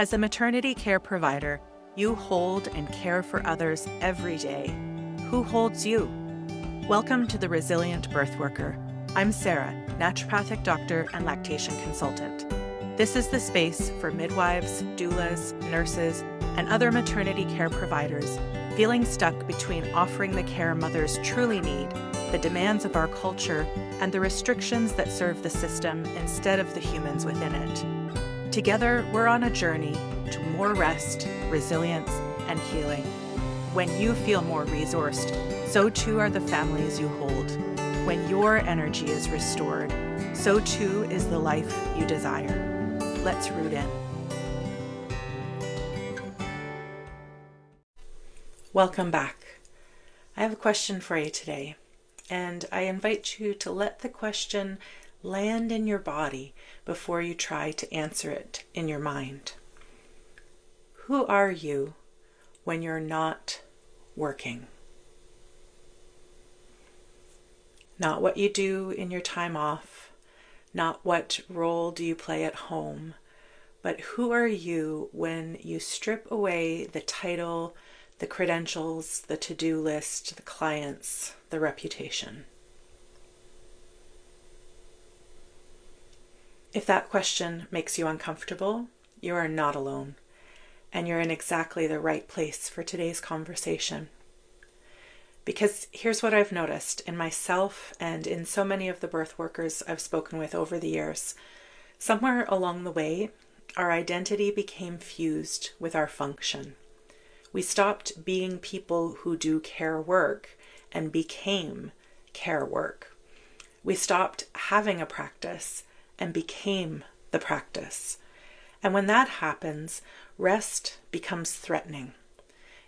As a maternity care provider, you hold and care for others every day. Who holds you? Welcome to The Resilient Birth Worker. I'm Sarah, naturopathic doctor and lactation consultant. This is the space for midwives, doulas, nurses, and other maternity care providers feeling stuck between offering the care mothers truly need, the demands of our culture, and the restrictions that serve the system instead of the humans within it. Together, we're on a journey to more rest, resilience, and healing. When you feel more resourced, so too are the families you hold. When your energy is restored, so too is the life you desire. Let's root in. Welcome back. I have a question for you today, and I invite you to let the question land in your body before you try to answer it in your mind. Who are you when you're not working? Not what you do in your time off, not what role do you play at home, but who are you when you strip away the title, the credentials, the to-do list, the clients, the reputation? If that question makes you uncomfortable, you are not alone, and you're in exactly the right place for today's conversation. Because here's what I've noticed in myself and in so many of the birth workers I've spoken with over the years. Somewhere along the way, our identity became fused with our function. We stopped being people who do care work and became care work. We stopped having a practice and became the practice. And when that happens, rest becomes threatening.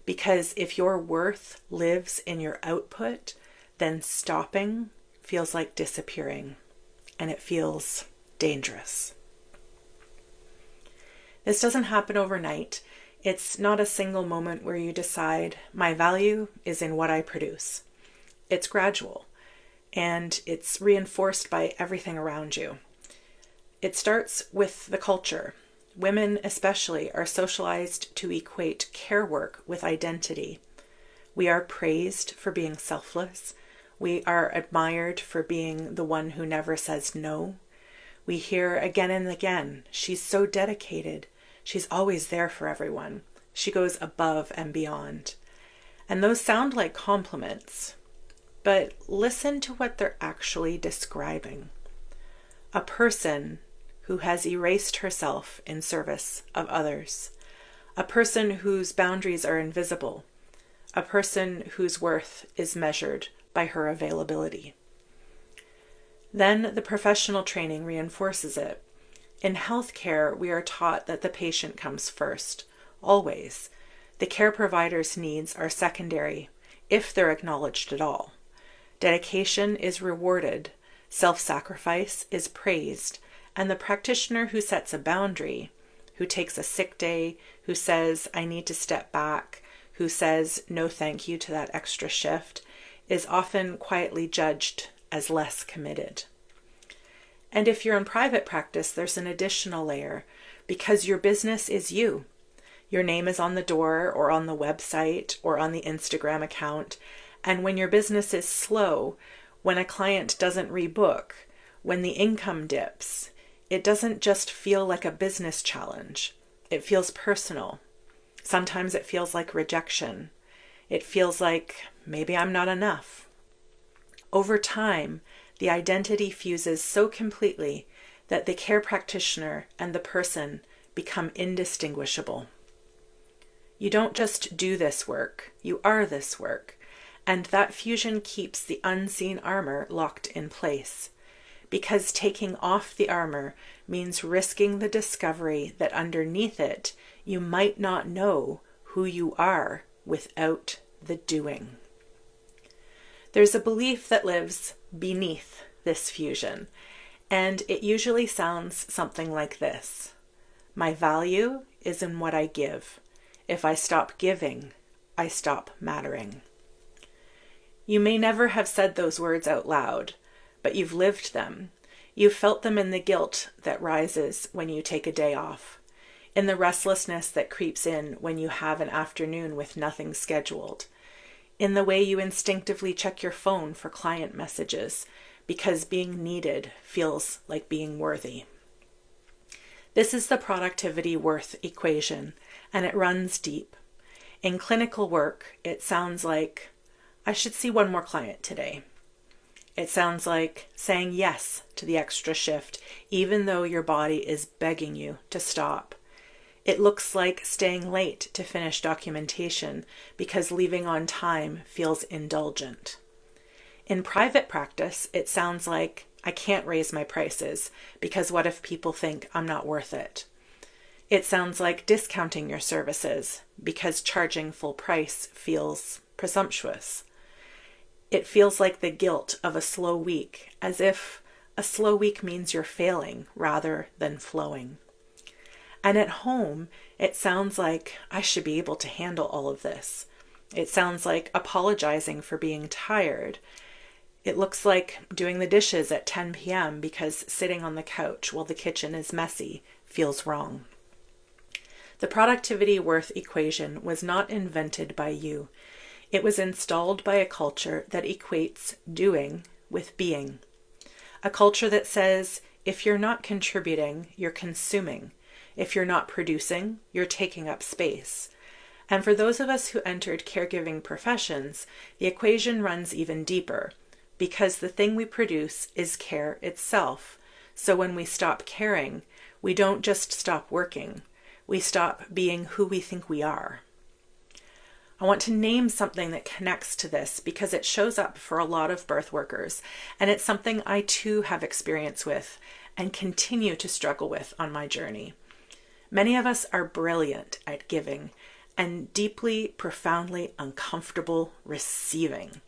Because if your worth lives in your output, then stopping feels like disappearing, and it feels dangerous. This doesn't happen overnight. It's not a single moment where you decide, my value is in what I produce. It's gradual, and it's reinforced by everything around you. It starts with the culture. Women especially are socialized to equate care work with identity. We are praised for being selfless. We are admired for being the one who never says no. We hear again and again, she's so dedicated. She's always there for everyone. She goes above and beyond. And those sound like compliments, but listen to what they're actually describing. A person who has erased herself in service of others. A person whose boundaries are invisible. A person whose worth is measured by her availability. Then the professional training reinforces it. In healthcare, we are taught that the patient comes first, always. The care provider's needs are secondary, if they're acknowledged at all. Dedication is rewarded, self-sacrifice is praised, and the practitioner who sets a boundary, who takes a sick day, who says, I need to step back, who says, no thank you to that extra shift, is often quietly judged as less committed. And if you're in private practice, there's an additional layer, because your business is you. Your name is on the door or on the website or on the Instagram account. And when your business is slow, when a client doesn't rebook, when the income dips, it doesn't just feel like a business challenge. It feels personal. Sometimes it feels like rejection. It feels like maybe I'm not enough. Over time, the identity fuses so completely that the care practitioner and the person become indistinguishable. You don't just do this work, you are this work, and that fusion keeps the unseen armor locked in place. Because taking off the armor means risking the discovery that underneath it, you might not know who you are without the doing. There's a belief that lives beneath this fusion, and it usually sounds something like this. My value is in what I give. If I stop giving, I stop mattering. You may never have said those words out loud, but you've lived them. You've felt them in the guilt that rises when you take a day off. in the restlessness that creeps in when you have an afternoon with nothing scheduled, in the way you instinctively check your phone for client messages because being needed feels like being worthy. This is the productivity worth equation, and it runs deep. In clinical work, it sounds like, I should see one more client today. It sounds like saying yes to the extra shift, even though your body is begging you to stop. It looks like staying late to finish documentation because leaving on time feels indulgent. In private practice, it sounds like I can't raise my prices because what if people think I'm not worth it? It sounds like discounting your services because charging full price feels presumptuous. It feels like the guilt of a slow week, as if a slow week means you're failing rather than flowing. And at home, it sounds like I should be able to handle all of this. It sounds like apologizing for being tired. It looks like doing the dishes at 10 p.m. because sitting on the couch while the kitchen is messy feels wrong. The productivity worth equation was not invented by you. It was installed by a culture that equates doing with being. A culture that says, if you're not contributing, you're consuming. If you're not producing, you're taking up space. And for those of us who entered caregiving professions, the equation runs even deeper, because the thing we produce is care itself. So when we stop caring, we don't just stop working, we stop being who we think we are. I want to name something that connects to this because it shows up for a lot of birth workers, and it's something I too have experience with and continue to struggle with on my journey. Many of us are brilliant at giving and deeply, profoundly uncomfortable receiving.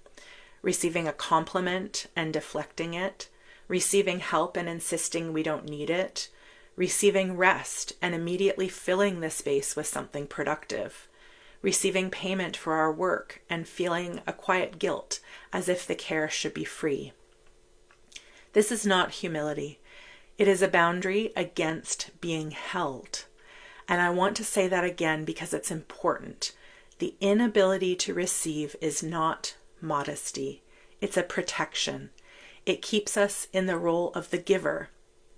Receiving a compliment and deflecting it, receiving help and insisting we don't need it, receiving rest and immediately filling the space with something productive, receiving payment for our work and feeling a quiet guilt as if the care should be free. This is not humility. It is a boundary against being held. And I want to say that again because it's important. The inability to receive is not modesty. It's a protection. It keeps us in the role of the giver,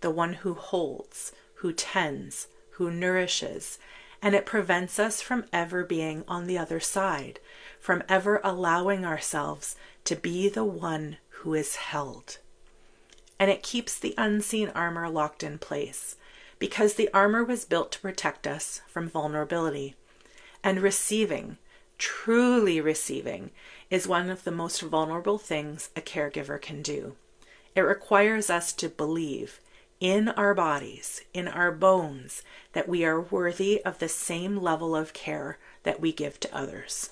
the one who holds, who tends, who nourishes, and it prevents us from ever being on the other side, from ever allowing ourselves to be the one who is held. And it keeps the unseen armor locked in place, because the armor was built to protect us from vulnerability. And receiving, truly receiving, is one of the most vulnerable things a caregiver can do. It requires us to believe in our bodies, in our bones, that we are worthy of the same level of care that we give to others.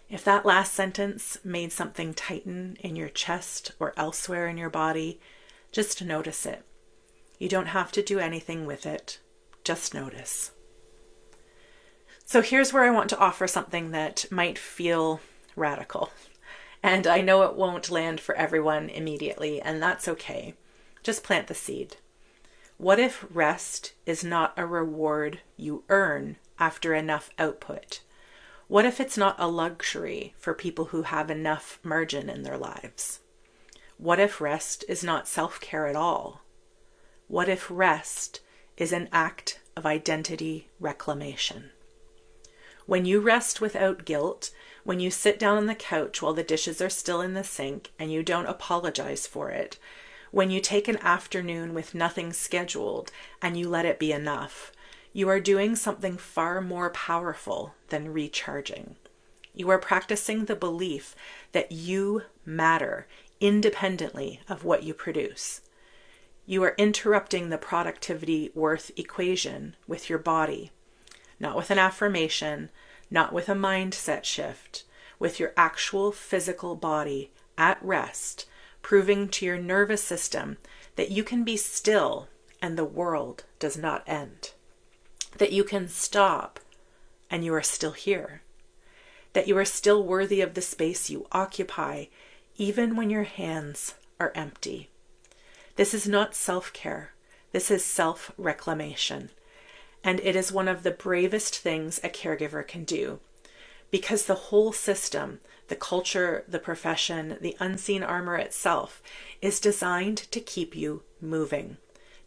If that last sentence made something tighten in your chest or elsewhere in your body, just notice it. You don't have to do anything with it. Just notice. So here's where I want to offer something that might feel radical. And I know it won't land for everyone immediately, and that's okay. Just plant the seed. What if rest is not a reward you earn after enough output? What if it's not a luxury for people who have enough margin in their lives? What if rest is not self-care at all? What if rest is an act of identity reclamation? When you rest without guilt, when you sit down on the couch while the dishes are still in the sink and you don't apologize for it, when you take an afternoon with nothing scheduled and you let it be enough, you are doing something far more powerful than recharging. You are practicing the belief that you matter independently of what you produce. You are interrupting the productivity worth equation with your body, not with an affirmation, not with a mindset shift, with your actual physical body at rest, proving to your nervous system that you can be still and the world does not end, that you can stop and you are still here, that you are still worthy of the space you occupy even when your hands are empty. This is not self-care. This is self-reclamation. And it is one of the bravest things a caregiver can do, because the whole system, the culture, the profession, the unseen armor itself is designed to keep you moving,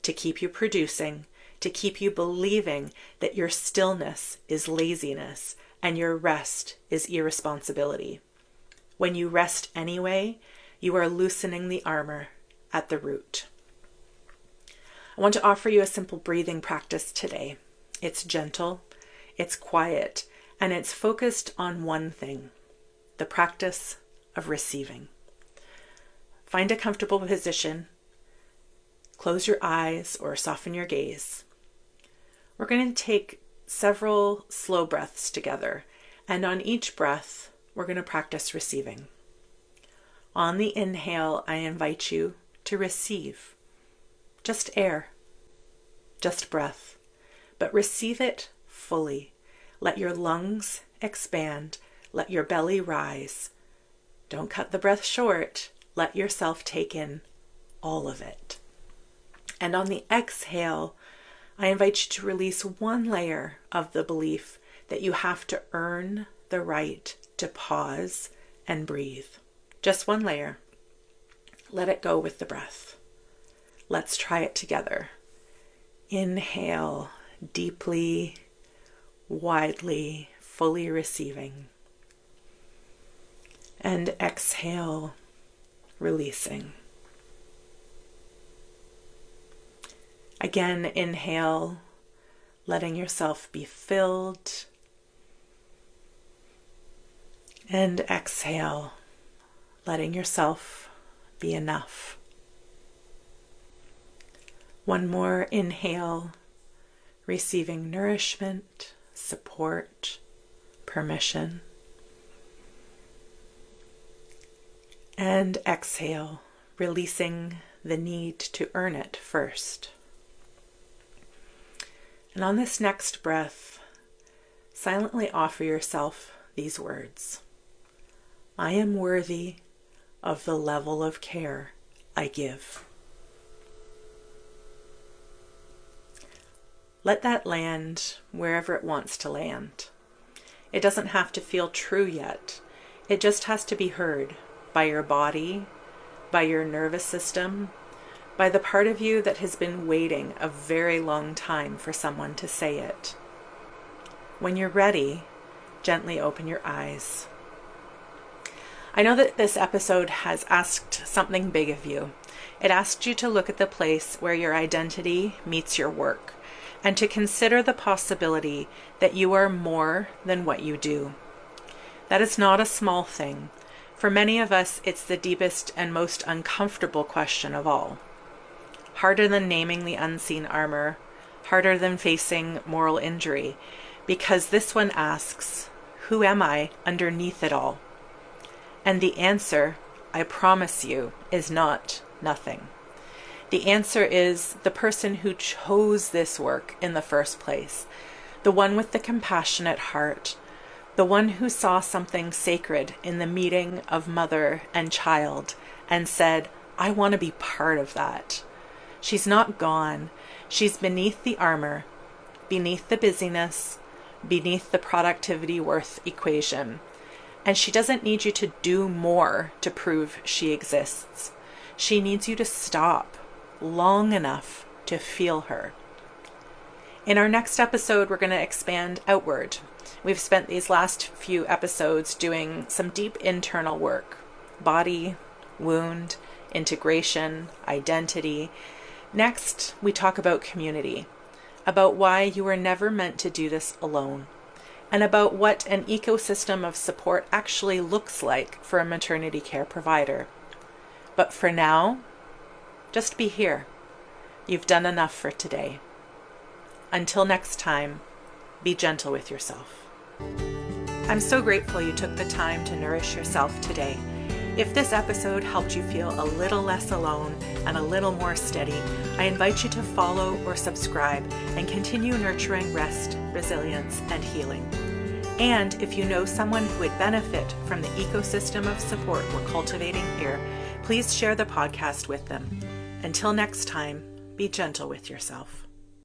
to keep you producing, to keep you believing that your stillness is laziness and your rest is irresponsibility. When you rest anyway, you are loosening the armor at the root. I want to offer you a simple breathing practice today. It's gentle, it's quiet, and it's focused on one thing, the practice of receiving. Find a comfortable position. Close your eyes or soften your gaze. We're going to take several slow breaths together, and on each breath, we're going to practice receiving. On the inhale, I invite you to receive. Just air, just breath, but receive it fully. Let your lungs expand. Let your belly rise. Don't cut the breath short. Let yourself take in all of it. And on the exhale, I invite you to release one layer of the belief that you have to earn the right to pause and breathe. Just one layer. Let it go with the breath. Let's try it together. Inhale deeply, widely, fully receiving. And exhale, releasing. Again, inhale, letting yourself be filled. And exhale, letting yourself be enough. One more inhale, receiving nourishment, support, permission. And exhale, releasing the need to earn it first. And on this next breath, silently offer yourself these words. I am worthy of the level of care I give. Let that land wherever it wants to land. It doesn't have to feel true yet. It just has to be heard by your body, by your nervous system, by the part of you that has been waiting a very long time for someone to say it. When you're ready, gently open your eyes. I know that this episode has asked something big of you. It asked you to look at the place where your identity meets your work, and to consider the possibility that you are more than what you do. That is not a small thing. For many of us, it's the deepest and most uncomfortable question of all. Harder than naming the unseen armor, harder than facing moral injury, because this one asks, who am I underneath it all? And the answer, I promise you, is not nothing. The answer is the person who chose this work in the first place, the one with the compassionate heart, the one who saw something sacred in the meeting of mother and child and said, I want to be part of that. She's not gone. She's beneath the armor, beneath the busyness, beneath the productivity worth equation. And she doesn't need you to do more to prove she exists. She needs you to stop long enough to feel her. In our next episode, we're going to expand outward. We've spent these last few episodes doing some deep internal work, body, wound, integration, identity. Next, we talk about community, about why you were never meant to do this alone, and about what an ecosystem of support actually looks like for a maternity care provider. But for now, just be here. You've done enough for today. Until next time, be gentle with yourself. I'm so grateful you took the time to nourish yourself today. If this episode helped you feel a little less alone and a little more steady, I invite you to follow or subscribe and continue nurturing rest, resilience, and healing. And if you know someone who would benefit from the ecosystem of support we're cultivating here, please share the podcast with them. Until next time, be gentle with yourself.